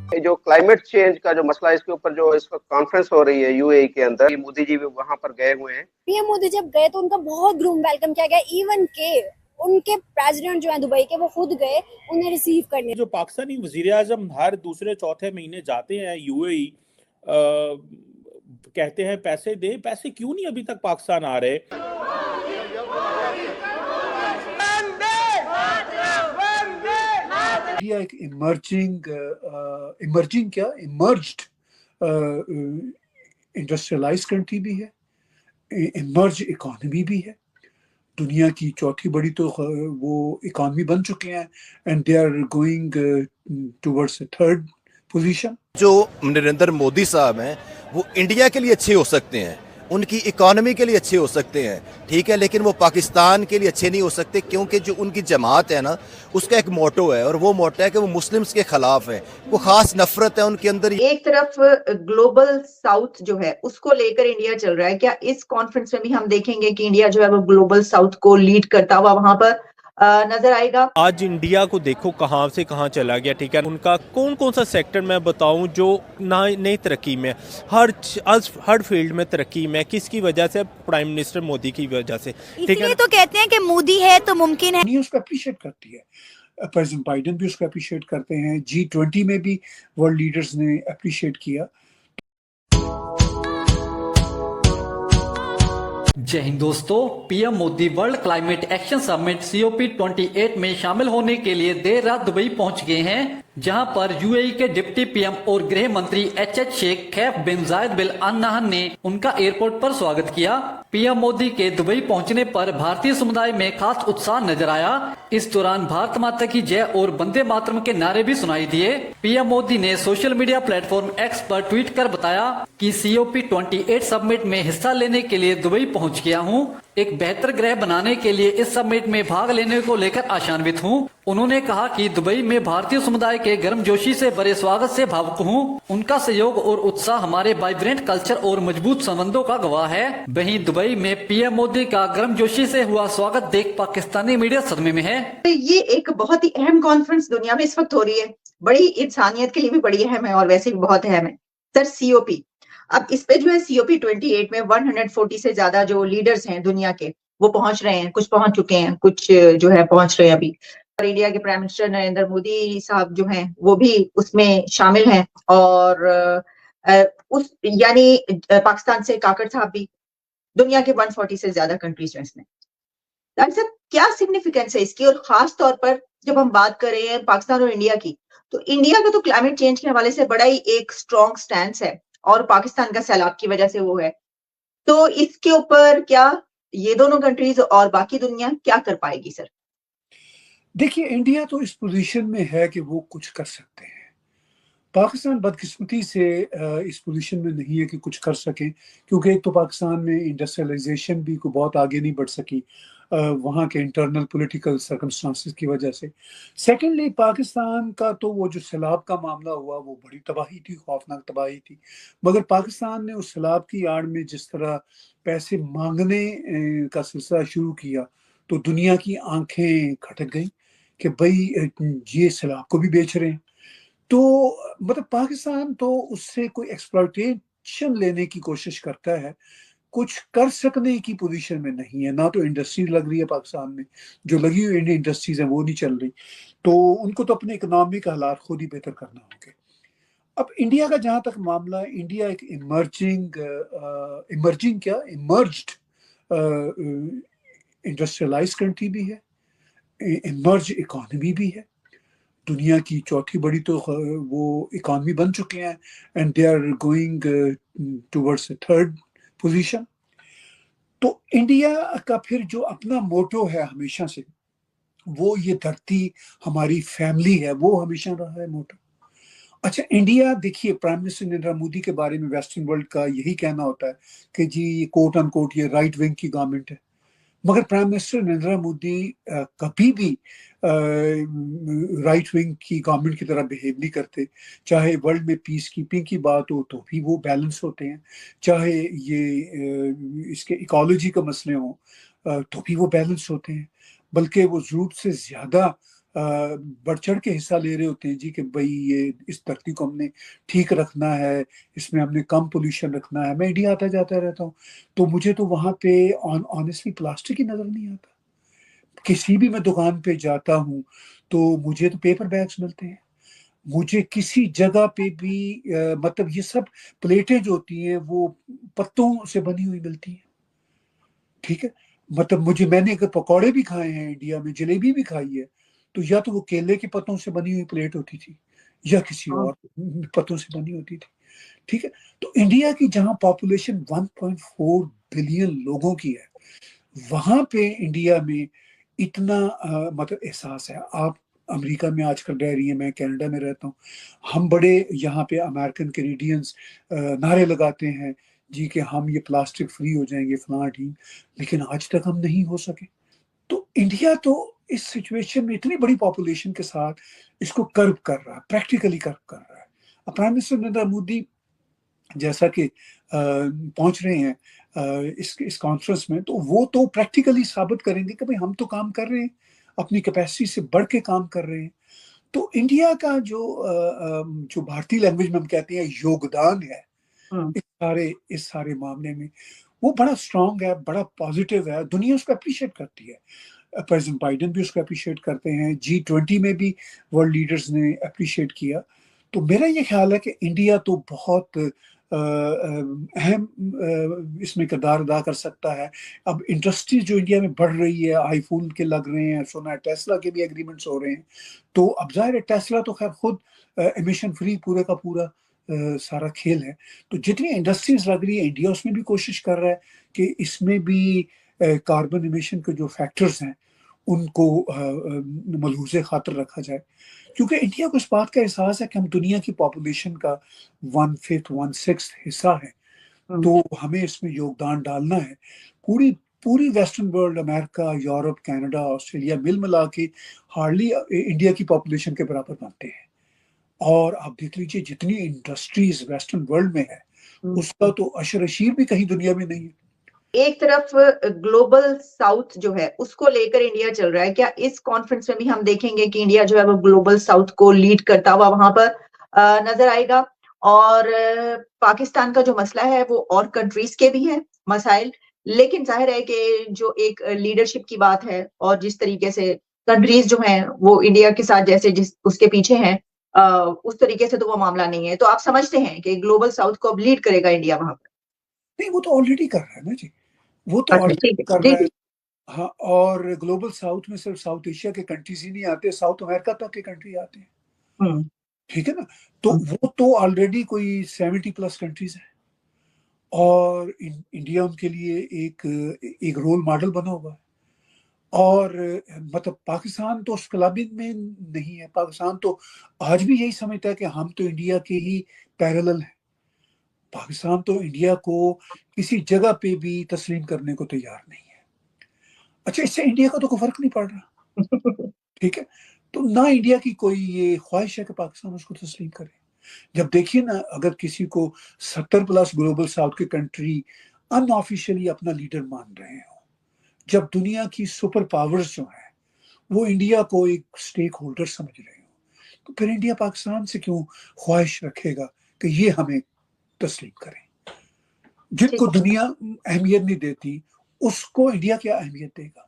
जो climate change का जो मसला है, इसके ऊपर जो इस वक्त कॉन्फ्रेंस हो रही है यूएई के अंदर, मोदी जी भी वहां पर गए हुए हैं। पीएम मोदी जब गए तो उनका बहुत ग्रूम वेलकम किया गया, इवन के उनके प्रेसिडेंट जो है दुबई के, वो खुद गए उन्हें रिसीव करने। जो पाकिस्तानी वजीर आजम हर दूसरे चौथे महीने जाते हैं यूएई, कहते हैं पैसे दे, पैसे क्यों नहीं अभी तक पाकिस्तान आ रहे? इंडिया एक इमर्ज्ड इंडस्ट्रियलाइज कंट्री भी है, इमर्ज इकोनॉमी भी है, दुनिया की चौथी बड़ी तो वो इकोनॉमी बन चुके हैं, and they are going towards third position. जो नरेंद्र मोदी साहब हैं वो इंडिया के लिए अच्छे हो सकते हैं, उनकी इकोनॉमी के लिए अच्छे हो सकते हैं, ठीक है, लेकिन वो पाकिस्तान के लिए अच्छे नहीं हो सकते, क्योंकि जो उनकी जमात है ना, उसका एक मोटो है, और वो मोटो है कि वो मुस्लिम्स के खिलाफ है, वो खास नफरत है उनके अंदर। एक तरफ ग्लोबल साउथ जो है उसको लेकर इंडिया चल रहा है, क्या इस कॉन्फ्रेंस में भी हम देखेंगे कि इंडिया जो है वो ग्लोबल साउथ को लीड करता हुआ वहां पर नजर आएगा? आज इंडिया को देखो कहां से कहां चला गया, ठीक है, उनका कौन कौन सा सेक्टर मैं बताऊं जो नई तरक्की में, हर फील्ड में तरक्की में, किसकी वजह से? प्राइम मिनिस्टर मोदी की वजह से, ठीक है। तो कहते हैं कि मोदी है तो मुमकिन है। दुनिया उसको अप्रिशिएट करती है, प्रेसिडेंट बाइडेन भी उसको अप्रिशिएट करते हैं, G20 में भी वर्ल्ड लीडर्स ने अप्रिशिएट किया। जय हिंद दोस्तों, PM Modi world climate action summit COP28 में शामिल होने के लिए देर रात दुबई पहुंच गए हैं, जहां पर यूएई के डिप्टी पीएम और गृह मंत्री HH शेख खैफ बिन जायद बिल अल नाहन ने उनका एयरपोर्ट पर स्वागत किया। पीएम मोदी के दुबई पहुंचने पर भारतीय समुदाय में खास उत्साह नजर आया। इस दौरान भारत माता की जय और वंदे मातरम के नारे भी सुनाई दिए। पीएम मोदी ने सोशल मीडिया प्लेटफॉर्म X पर ट्वीट कर बताया कि COP28 समिट में हिस्सा लेने के लिए दुबई पहुंच गया हूं। एक बेहतर ग्रह बनाने के लिए इस समिट में भाग लेने को लेकर आशान्वित हूं। उन्होंने कहा कि दुबई में भारतीय समुदाय के गर्मजोशी से भरे स्वागत से भावुक हूं। उनका सहयोग और उत्साह हमारे वाइब्रेंट कल्चर और मजबूत संबंधों का गवाह है। वहीं दुबई में पीएम मोदी का गर्मजोशी से हुआ स्वागत देख पाकिस्तानी मीडिया सदमे में है। ये एक बहुत ही अहम कॉन्फ्रेंस दुनिया में इस वक्त हो रही है, बड़ी इंसानियत के लिए भी बड़ी अहम है और वैसे भी बहुत अहम है सर। COP, अब इस पे जो है COP28 में 140 से ज्यादा जो लीडर्स हैं दुनिया के वो पहुंच रहे हैं, कुछ पहुंच चुके हैं, कुछ जो है पहुंच रहे हैं अभी। और इंडिया के प्राइम मिनिस्टर नरेंद्र मोदी साहब जो हैं वो भी उसमें शामिल हैं, और उस यानी पाकिस्तान से काकड़ साहब भी, दुनिया के 140 से ज्यादा कंट्रीज हैं इसमें। सर क्या सिग्निफिकेंस है इसकी, और खास तौर पर जब हम बात कर रहे हैं पाकिस्तान और इंडिया की, तो इंडिया का तो क्लाइमेट चेंज के हवाले से बड़ा ही एक स्ट्रॉन्ग स्टैंड है, और पाकिस्तान का सैलाब की वजह से वो है, तो इसके ऊपर क्या ये दोनों कंट्रीज और बाकी दुनिया क्या कर पाएगी सर? देखिए, इंडिया तो इस पोजीशन में है कि वो कुछ कर सकते हैं। पाकिस्तान बदकिस्मती से इस पोजीशन में नहीं है कि कुछ कर सके, क्योंकि एक तो पाकिस्तान में इंडस्ट्रियलाइजेशन भी को बहुत आगे नहीं बढ़ सकी वहाँ के इंटरनल पॉलिटिकल सर्कमस्टांसेस की वजह से। सेकेंडली, पाकिस्तान का तो वो जो सैलाब का मामला हुआ वो बड़ी तबाही थी, खौफनाक तबाही थी, मगर पाकिस्तान ने उस सैलाब की आड़ में जिस तरह पैसे मांगने का सिलसिला शुरू किया, तो दुनिया की आंखें खटक गई कि भाई ये सैलाब को भी बेच रहे हैं। तो मतलब पाकिस्तान तो उससे कोई एक्सप्लॉयटेशन लेने की कोशिश करता है, कुछ कर सकने की पोजीशन में नहीं है। ना तो इंडस्ट्री लग रही है पाकिस्तान में, जो लगी हुई इंडियन इंडस्ट्रीज है वो नहीं चल रही, तो उनको तो अपने इकोनॉमिक हालात खुद ही बेहतर करना होंगे। अब इंडिया का जहां तक मामला है, इंडिया एक इमर्ज्ड इंडस्ट्रियलाइज कंट्री भी है, इमर्ज इकोनॉमी भी है, दुनिया की चौथी बड़ी तो वो इकोनॉमी बन चुके हैं, and they are going towards third position. तो इंडिया का फिर जो अपना मोटो है हमेशा से, वो ये धरती हमारी फैमिली है, वो हमेशा रहा है मोटो। अच्छा, इंडिया देखिए, प्राइम मिनिस्टर नरेंद्र मोदी के बारे में वेस्टर्न वर्ल्ड का यही कहना होता है कि जी ये कोट अनकोट ये राइट विंग की गवर्नमेंट है, मगर प्राइम मिनिस्टर नरेंद्र मोदी कभी भी राइट विंग की गवर्नमेंट की तरह बिहेव नहीं करते। चाहे वर्ल्ड में पीस कीपिंग की बात हो तो भी वो बैलेंस होते हैं, चाहे ये इसके इकोलॉजी का मसले हो तो भी वो बैलेंस होते हैं, बल्कि वो जरूरत से ज्यादा بڑھ چڑھ کے حصہ لے رہے ہوتے ہیں جی کہ بھائی یہ اس دھرتی کو ہم نے ٹھیک رکھنا ہے، اس میں ہم نے کم پولوشن رکھنا ہے. میں انڈیا آتا جاتا رہتا ہوں تو مجھے تو وہاں پہ آنیسٹلی پلاسٹک ہی نظر نہیں آتا. کسی بھی میں دکان پہ جاتا ہوں تو مجھے تو پیپر بیگز ملتے ہیں. مجھے کسی جگہ پہ بھی مطلب یہ سب پلیٹیں جو ہوتی ہیں وہ پتوں سے بنی ہوئی ملتی ہیں. ٹھیک ہے، مطلب میں نے اگر پکوڑے بھی کھائے ہیں انڈیا میں، جلیبی بھی کھائی ہے، تو یا تو وہ کیلے کے پتوں سے بنی ہوئی پلیٹ ہوتی تھی یا کسی اور پتوں سے بنی ہوتی تھی. ٹھیک ہے، تو انڈیا کی جہاں پاپولیشن 1.4 بلین لوگوں کی ہے، وہاں پہ انڈیا میں اتنا مطلب احساس ہے. آپ امریکہ میں آج کل رہ رہی ہیں، میں کینیڈا میں رہتا ہوں، ہم بڑے یہاں پہ امریکن کینیڈینز نعرے لگاتے ہیں جی کہ ہم یہ پلاسٹک فری ہو جائیں گے فلاں ٹھیک، لیکن آج تک ہم نہیں ہو سکے. تو انڈیا تو اس سچویشن میں اتنی بڑی پاپولیشن کے ساتھ اس کو کرو کر رہا ہے، پریکٹیکلی کرو کر رہا ہے. پرائم منسٹر نریندر مودی جیسا کہ پہنچ رہے ہیں اس کانفرنس میں، تو وہ تو پریکٹیکلی ثابت کریں گے کہ بھئی ہم تو کام کر رہے ہیں، اپنی کیپیسٹی سے بڑھ کے کام کر رہے ہیں. تو انڈیا کا جو بھارتی لینگویج میں ہم کہتے ہیں یوگدان ہے اس سارے معاملے میں، وہ بڑا اسٹرانگ ہے، بڑا پازیٹیو ہے. دنیا اس کو اپریشیٹ کرتی ہے. پریزیڈنٹ بائیڈن بھی اس کو اپریشیٹ کرتے ہیں، G20 میں بھی ورلڈ لیڈرز نے اپریشیٹ کیا. تو میرا یہ خیال ہے کہ انڈیا تو بہت اہم اس میں کردار ادا کر سکتا ہے. اب انڈسٹریز جو انڈیا میں بڑھ رہی ہے، آئی فون کے لگ رہے ہیں، سونا ہے ٹیسلا کے بھی ایگریمنٹس ہو رہے ہیں. تو اب ظاہر ہے ٹیسلا تو خیر خود ایمیشن فری پورے کا پورا سارا کھیل ہے. تو جتنی انڈسٹریز لگ رہی ہے انڈیا اس میں بھی کوشش کر رہا ہے کہ اس میں بھی کاربن ایمیشن کے جو فیکٹرز ہیں ان کو ملحوظ خاطر رکھا جائے. کیونکہ انڈیا کو اس بات کا احساس ہے کہ ہم دنیا کی پاپولیشن کا 1/5 1/6 حصہ ہے، تو ہمیں اس میں یوگدان ڈالنا ہے. پوری ویسٹرن ورلڈ، امریکہ، یورپ، کینیڈا، آسٹریلیا ملا کے ہارڈلی انڈیا کی پاپولیشن کے برابر بنتے ہیں. اور آپ دیکھ لیجیے جتنی انڈسٹریز ویسٹرن ورلڈ میں ہے اس کا تو اشر اشیر بھی کہیں دنیا میں نہیں ہے. ایک طرف گلوبل ساؤتھ جو ہے اس کو لے کر انڈیا چل رہا ہے، کیا اس کانفرنس میں بھی ہم دیکھیں گے کہ انڈیا جو ہے وہ گلوبل ساؤتھ کو لیڈ کرتا ہوا وہاں پر نظر آئے گا؟ اور پاکستان کا جو مسئلہ ہے وہ اور کنٹریز کے بھی ہیں مسائل، لیکن ظاہر ہے کہ جو ایک لیڈرشپ کی بات ہے اور جس طریقے سے کنٹریز جو ہیں وہ انڈیا کے ساتھ جیسے اس کے پیچھے ہیں، اس طریقے سے تو وہ معاملہ نہیں ہے. تو آپ سمجھتے ہیں کہ گلوبل ساؤتھ کو اب لیڈ کرے گا انڈیا وہاں پر؟ نہیں، وہ تو آلریڈی کر رہا ہے نا جی، وہ تو آلریڈی کر رہا ہے. ہاں، اور گلوبل ساؤتھ میں صرف ساؤتھ ایشیا کے کنٹریز ہی نہیں آتے، ساؤتھ امریکہ تک کے کنٹری آتے ہیں. ٹھیک ہے نا، تو وہ تو آلریڈی کوئی 70+ کنٹریز ہیں، اور انڈیا ان کے لیے ایک رول ماڈل بنا ہوا ہے. اور مطلب پاکستان تو اس کلبنگ میں نہیں ہے. پاکستان تو آج بھی یہی سمجھتا ہے کہ ہم تو انڈیا کے ہی پیرلل ہیں. پاکستان تو انڈیا کو کسی جگہ پہ بھی تسلیم کرنے کو تیار نہیں ہے. اچھا، اس سے انڈیا کا تو کوئی فرق نہیں پڑ رہا. ٹھیک ہے، تو نہ انڈیا کی کوئی یہ خواہش ہے کہ پاکستان اس کو تسلیم کرے. جب دیکھیے نا، اگر کسی کو 70+ گلوبل ساؤتھ کے کنٹری ان آفیشلی اپنا لیڈر مان رہے ہوں، جب دنیا کی سپر پاورز جو ہیں وہ انڈیا کو ایک سٹیک ہولڈر سمجھ رہے ہوں، تو پھر انڈیا پاکستان سے کیوں خواہش رکھے گا کہ یہ ہمیں تسلیم کریں؟ جن کو دنیا اہمیت نہیں دیتی اس کو انڈیا کیا اہمیت دے گا؟